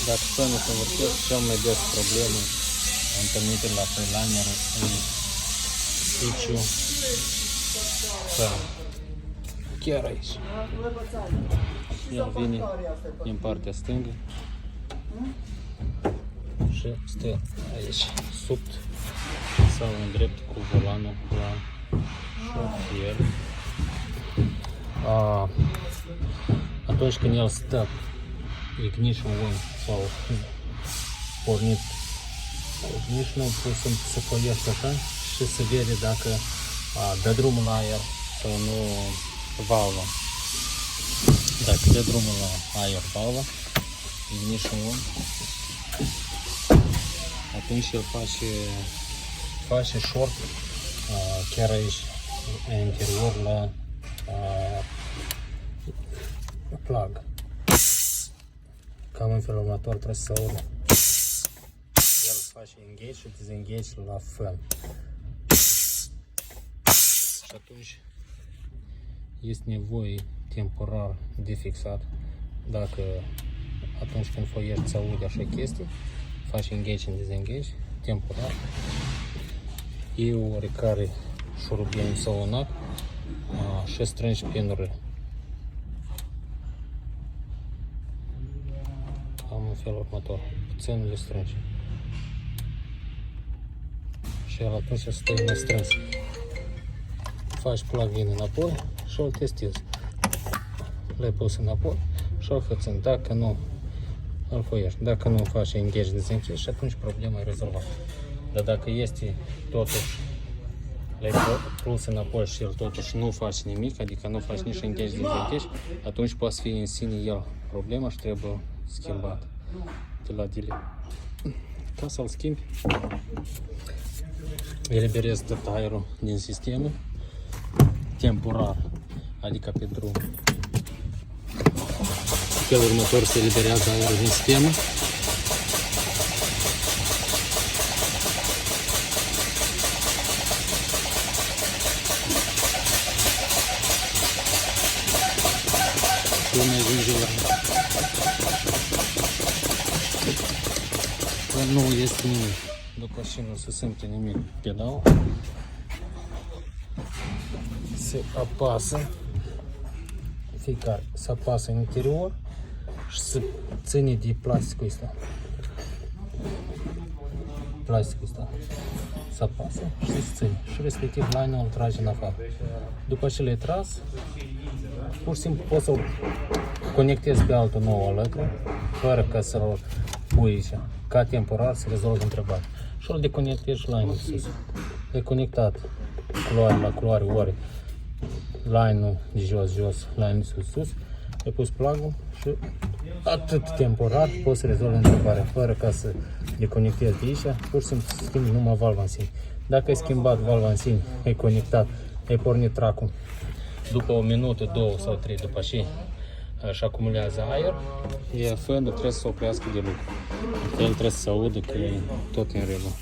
Dacă fânul se învârtesc, cel mai des probleme întâlnite la freeliner în switch-ul fân. Chiar aici. El vine din partea stângă și stă aici, sub sau în drept cu volanul la șofier. Atunci când el stă ignition on sau pornit ignition, se foiește așa și se vede dacă dă drumul la aer sau nu valva. Dacă dă drumul la aer valva, ignition on, atunci el face short chiar aici, în interior la plug. Cam în felul următor trebuie să se audă. El face engage și disengage la fân. Și atunci este nevoie temporar de fixat. Dacă atunci când foiești se aude așa chestii, faci engage și disengage temporar. E oricare șurubien sau un ac și strângi pinurile. Cam în felul următor. Puțin le strângi. Și el atunci stă mai strâns. Faci plug-in înapoi și îl testezi. Le-ai pus înapoi și îl hățâni. Dacă nu, îl foiești. Dacă nu faci engage disengage și atunci problema e rezolvată. Dar dacă este totuși le-ai pus înapoi și el totuși nu faci nimic, adică nu faci nici engage disengage, atunci poate fi în sine el problema și trebuie schimbat de la delay. Ca să-l schimbi, eliberezi tot aerul din sistemul temporar, adică pe drum. Pe următor se eliberează aerul din sistemul. Până ajunge la nu este nimic, după ce nu se simte nimic pedal, se apasă, fiecare se apasă în interior și se ține de plasticul ăsta. Plasticul ăsta se apasă și se ține și respectiv line-ul îl trage în afară. După ce l-ai tras, pur și simplu poți să-l conectezi pe altul nou alături, fără ca să-l pui aici. Ca temporar se rezolvă întrebarea. Și îl deconectezi line-ul sus. E conectat culoare la culoare, ori line-ul de jos, line-ul sus. Ai pus plug-ul și atât temporar poți să rezolvi întrebarea. Fără ca să deconectezi de aici, pur și simplu schimbi numai valva în sine. Dacă ai schimbat valva în sine, ai conectat, ai pornit tracul, după o minută, 2 sau 3 după ce și acumulează aer, fânul trebuie să se oprească de lucru. El trebuie să se audă că e tot în regulă.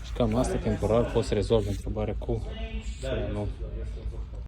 Și cam asta temporar poți să rezolvi întrebarea cu fânul.